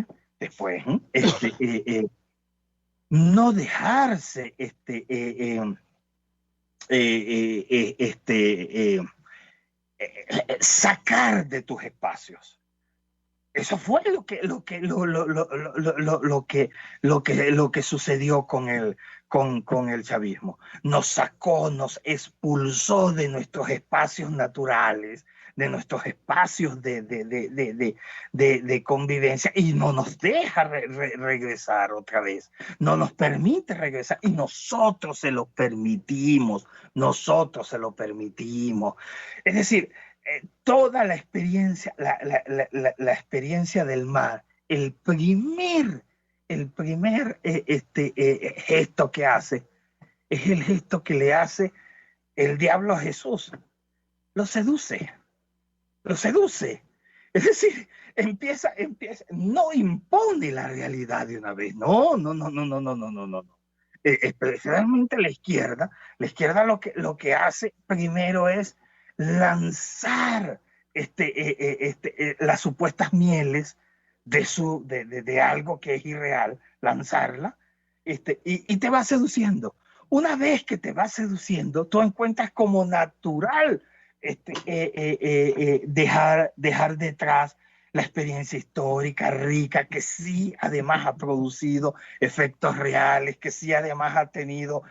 no dejarse sacar de tus espacios. Eso fue lo que sucedió con el chavismo. Nos sacó, nos expulsó de nuestros espacios naturales, de nuestros espacios de convivencia, y no nos deja regresar otra vez. No nos permite regresar, y nosotros se lo permitimos. Es decir, toda la experiencia, la experiencia del mar, el primer gesto que hace es el gesto que le hace el diablo a Jesús. Lo seduce. Es decir, empieza, no impone la realidad de una vez. No. Especialmente la izquierda lo que hace primero es lanzar las supuestas mieles de algo que es irreal, lanzarla, y te va seduciendo. Una vez que te va seduciendo, tú encuentras como natural dejar detrás la experiencia histórica rica, que sí además ha producido efectos reales, que sí además ha tenido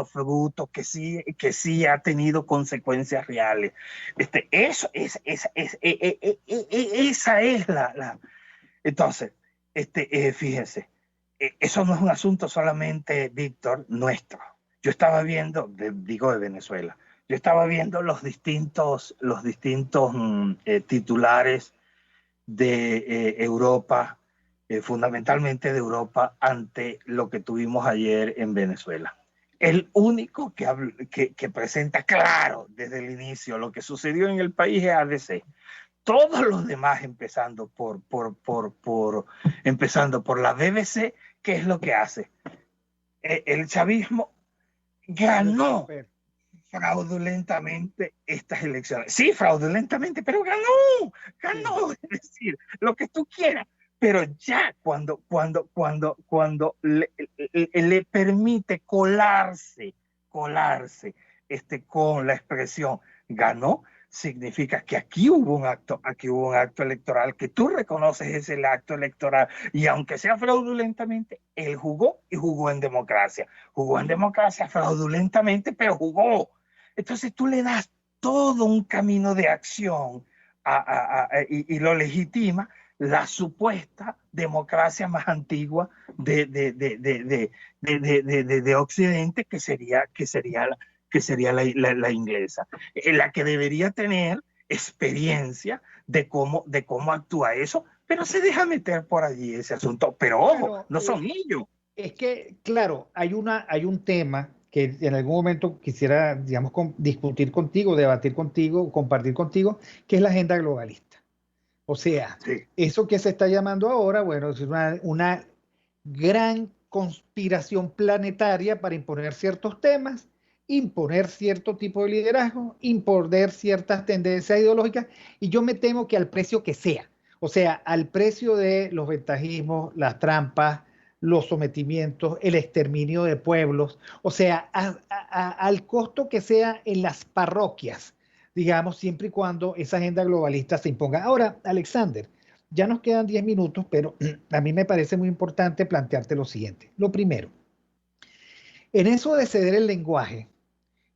frutos, que sí ha tenido consecuencias reales. Esa es la. Entonces, fíjense, eso no es un asunto solamente, Víctor, nuestro. Yo estaba viendo, digo de Venezuela, yo estaba viendo los distintos titulares de Europa, fundamentalmente de Europa, ante lo que tuvimos ayer en Venezuela. El único que presenta claro desde el inicio lo que sucedió en el país es ABC. Todos los demás, empezando por la BBC, ¿qué es lo que hace? El chavismo ganó fraudulentamente estas elecciones. Sí, fraudulentamente, pero ganó, es decir, lo que tú quieras. Pero ya cuando le permite colarse con la expresión ganó, significa que aquí hubo un acto electoral, que tú reconoces ese acto electoral, y aunque sea fraudulentamente, él jugó en democracia fraudulentamente, pero jugó. Entonces tú le das todo un camino de acción y lo legitima la supuesta democracia más antigua de Occidente, que sería la inglesa, la que debería tener experiencia de cómo actúa eso, pero se deja meter por allí ese asunto. Pero ojo, no son ellos. Es que, claro, hay un tema que en algún momento quisiera, digamos, discutir contigo, debatir contigo, compartir contigo, que es la agenda globalista. O sea, sí, eso que se está llamando ahora, bueno, es una gran conspiración planetaria para imponer ciertos temas, imponer cierto tipo de liderazgo, imponer ciertas tendencias ideológicas, y yo me temo que al precio que sea, o sea, al precio de los ventajismos, las trampas, los sometimientos, el exterminio de pueblos, o sea, al costo que sea en las parroquias, digamos, siempre y cuando esa agenda globalista se imponga. Ahora, Alexander, ya nos quedan 10 minutos, pero a mí me parece muy importante plantearte lo siguiente. Lo primero, en eso de ceder el lenguaje,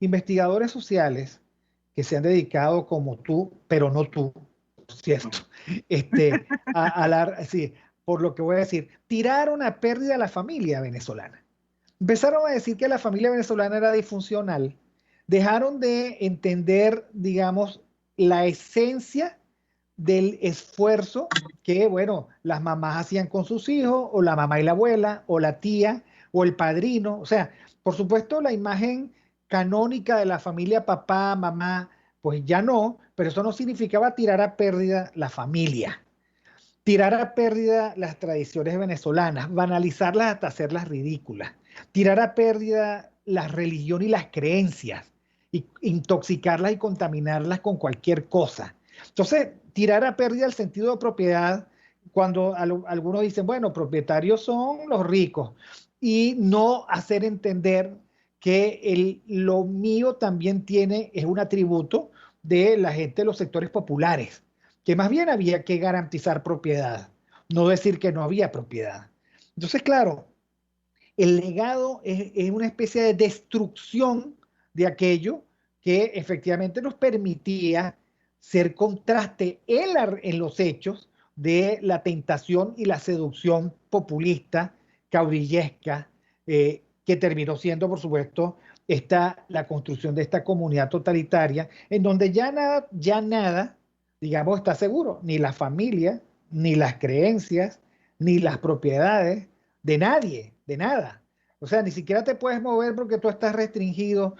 investigadores sociales que se han dedicado como tú, pero no tú, ¿cierto? Sí, por lo que voy a decir, tiraron a pérdida a la familia venezolana. Empezaron a decir que la familia venezolana era disfuncional, dejaron de entender, digamos, la esencia del esfuerzo que, bueno, las mamás hacían con sus hijos, o la mamá y la abuela, o la tía, o el padrino. O sea, por supuesto, la imagen canónica de la familia papá, mamá, pues ya no, pero eso no significaba tirar a pérdida la familia, tirar a pérdida las tradiciones venezolanas, banalizarlas hasta hacerlas ridículas, tirar a pérdida la religión y las creencias, y intoxicarlas y contaminarlas con cualquier cosa. Entonces, tirar a pérdida el sentido de propiedad, cuando algunos dicen, bueno, propietarios son los ricos, y no hacer entender que lo mío también es un atributo de la gente de los sectores populares, que más bien había que garantizar propiedad, no decir que no había propiedad. Entonces, claro, el legado es una especie de destrucción de aquello que efectivamente nos permitía ser contraste en los hechos de la tentación y la seducción populista, caudillesca, que terminó siendo, por supuesto, la construcción de esta comunidad totalitaria, en donde ya nada, digamos, está seguro, ni la familia, ni las creencias, ni las propiedades de nadie, de nada. O sea, ni siquiera te puedes mover porque tú estás restringido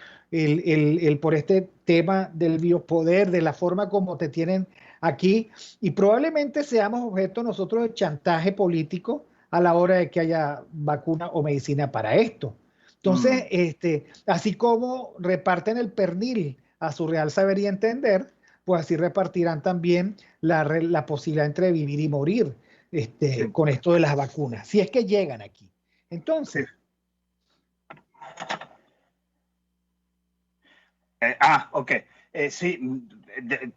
por este tema del biopoder, de la forma como te tienen aquí, y probablemente seamos objeto nosotros de chantaje político a la hora de que haya vacuna o medicina para esto. Entonces, así como reparten el pernil a su real saber y entender, pues así repartirán también la posibilidad entre vivir y morir con esto de las vacunas, si es que llegan aquí. Entonces... ok. Sí,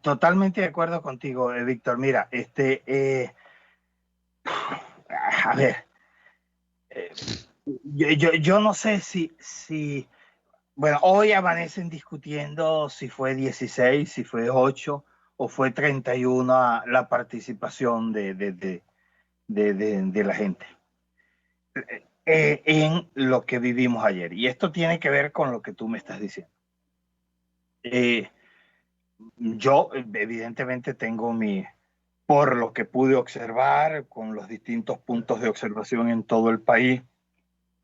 totalmente de acuerdo contigo, Víctor. Mira, a ver, yo no sé si, bueno, hoy amanecen discutiendo si fue 16, si fue 8 o fue 31 la participación de la gente en lo que vivimos ayer. Y esto tiene que ver con lo que tú me estás diciendo. Yo evidentemente tengo por lo que pude observar con los distintos puntos de observación en todo el país,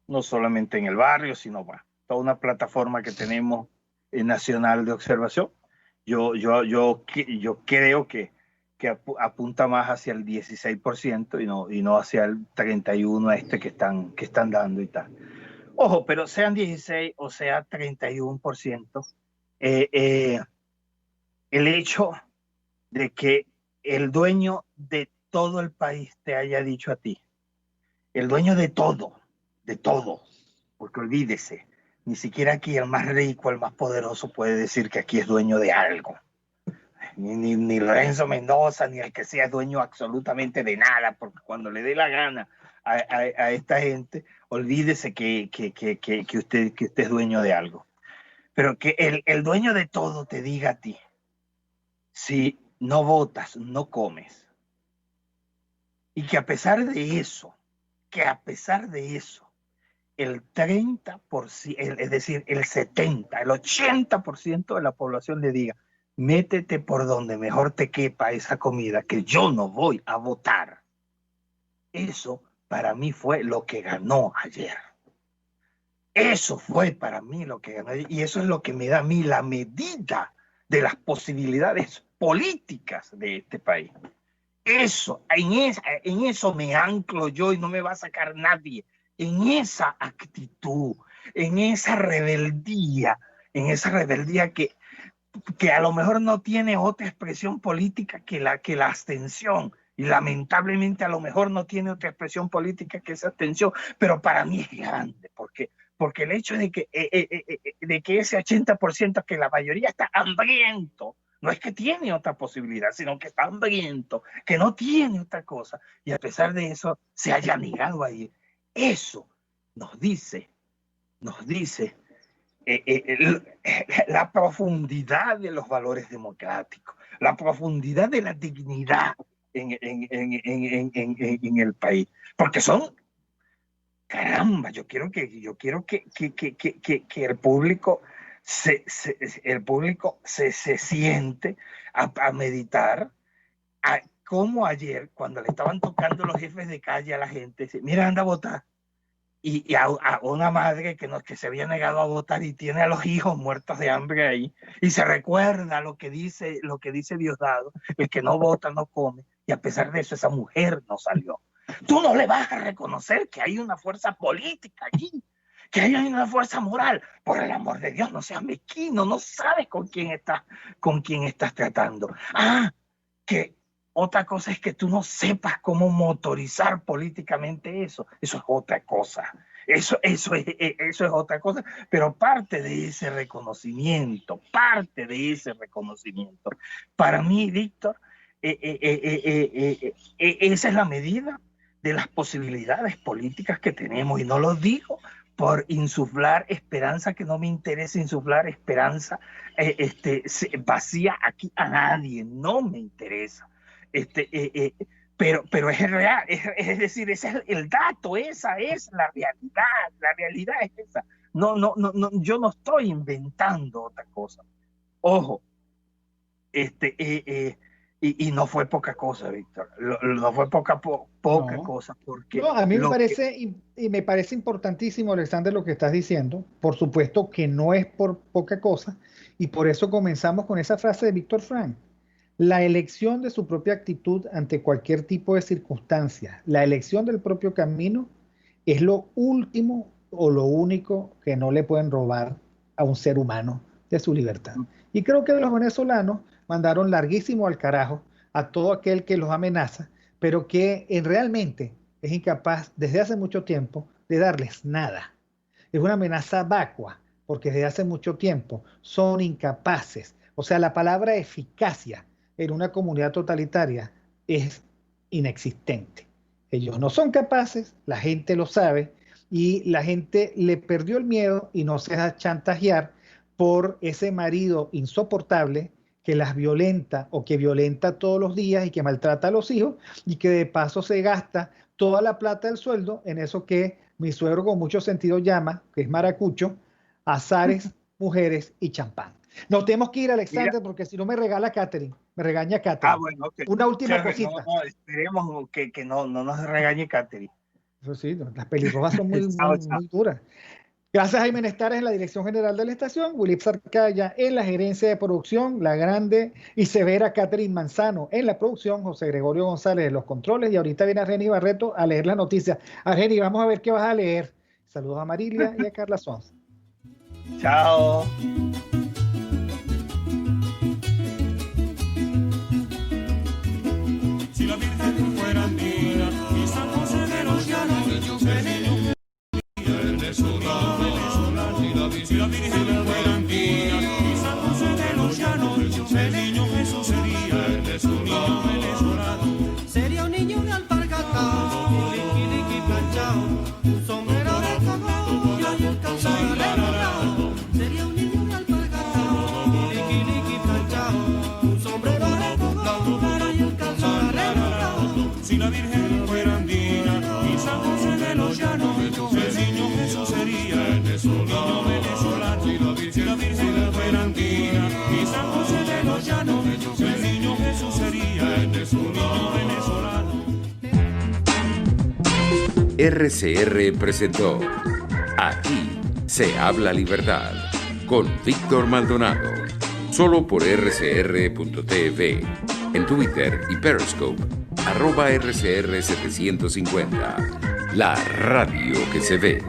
no solamente en el barrio, sino bueno, toda una plataforma que tenemos nacional de observación. Yo creo que apunta más hacia el 16% y no hacia el 31% que están dando y tal. Ojo, pero sean 16 o sea 31%, el hecho de que el dueño de todo el país te haya dicho a ti, el dueño de todo, porque olvídese, ni siquiera aquí el más rico, el más poderoso puede decir que aquí es dueño de algo. Ni Lorenzo Mendoza, ni el que sea dueño absolutamente de nada, porque cuando le dé la gana a esta gente, olvídese que usted es dueño de algo. Pero que el dueño de todo te diga a ti, si no votas, no comes. Y que a pesar de eso, el 30%, es decir, el 70%, el 80% de la población le diga, métete por donde mejor te quepa esa comida, que yo no voy a votar. Eso para mí fue lo que ganó ayer. Eso fue para mí lo que ganó ayer. Y eso es lo que me da a mí la medida de las posibilidades políticas de este país. En eso me anclo yo y no me va a sacar nadie. En esa actitud, en esa rebeldía que a lo mejor no tiene otra expresión política que la abstención. Y lamentablemente a lo mejor no tiene otra expresión política que esa abstención. Pero para mí es grande, porque el hecho de que ese 80%, que la mayoría está hambriento, no es que tiene otra posibilidad, sino que está hambriento, que no tiene otra cosa, y a pesar de eso se haya negado a ir. Eso nos dice la profundidad de los valores democráticos, la profundidad de la dignidad en el país, porque son, caramba, yo quiero que el público se siente a meditar como ayer, cuando le estaban tocando los jefes de calle a la gente, dice, mira, anda a votar. Y a una madre que se había negado a votar y tiene a los hijos muertos de hambre ahí, y se recuerda lo que dice Diosdado, el que no vota no come, y a pesar de eso esa mujer no salió. Tú no le vas a reconocer que hay una fuerza política allí, que hay una fuerza moral. Por el amor de Dios, no seas mezquino, no sabes con quién estás tratando. Que otra cosa es que tú no sepas cómo motorizar políticamente eso. Eso es otra cosa. Eso es otra cosa. Pero parte de ese reconocimiento, para mí, Víctor, esa es la medida de las posibilidades políticas que tenemos. Y no lo digo por insuflar esperanza, que no me interesa insuflar esperanza vacía aquí a nadie. No me interesa. Pero es real, es decir, ese es el dato, esa es la realidad es esa. No, yo no estoy inventando otra cosa. Ojo, y no fue poca cosa, Víctor, no fue poca cosa, porque... No, a mí me parece importantísimo, Alexander, lo que estás diciendo. Por supuesto que no es por poca cosa, y por eso comenzamos con esa frase de Víctor Frank. La elección de su propia actitud ante cualquier tipo de circunstancia, la elección del propio camino, es lo último o lo único que no le pueden robar a un ser humano de su libertad. Y creo que los venezolanos mandaron larguísimo al carajo a todo aquel que los amenaza, pero que realmente es incapaz desde hace mucho tiempo de darles nada. Es una amenaza vacua, porque desde hace mucho tiempo son incapaces. O sea, la palabra eficacia en una comunidad totalitaria es inexistente. Ellos no son capaces, la gente lo sabe, y la gente le perdió el miedo y no se deja chantajear por ese marido insoportable que las violenta o que violenta todos los días y que maltrata a los hijos y que de paso se gasta toda la plata del sueldo en eso que mi suegro con mucho sentido llama, que es maracucho, azares, mujeres y champán. Nos tenemos que ir, Alexander, Mira, porque si no me regala Catherine, me regaña Catherine. bueno, ok. Una última Chévere, cosita. no, esperemos que no nos regañe Catherine. Eso sí, las pelirrojas son muy, Chao, muy, chao. muy duras. Gracias a Jaime Nestares en la dirección general de la estación, Willy Sarcaya en la gerencia de producción, la grande y severa Catherine Manzano en la producción, José Gregorio González en los controles, y ahorita viene Argeni Barreto a leer las noticias. Argeni, vamos a ver qué vas a leer. Saludos a Marilia y a Carla Sons. Chao. Si la Virgen fuera andina y San José de los Llanos, el niño venezolano. Si la Virgen fuera andina y San José de los Llanos, el niño Jesús sería un niño venezolano. Sería un niño de alpargatao, liqui planchao, un sombrero de cagao y el calzón arreglado. Sería un niño de alpargatao, liqui planchao, un sombrero de cagao y el calzón arreglado. Si la Virgen fuera andina y San José de los Llanos, el niño Jesús sería un niño venezolano. Si la Virgen fuera andina y San José de los Llanos, el niño Jesús sería un niño venezolano. RCR presentó Aquí se habla libertad con Víctor Maldonado, solo por rcr.tv, en Twitter y Periscope, @RCR750, la radio que se ve.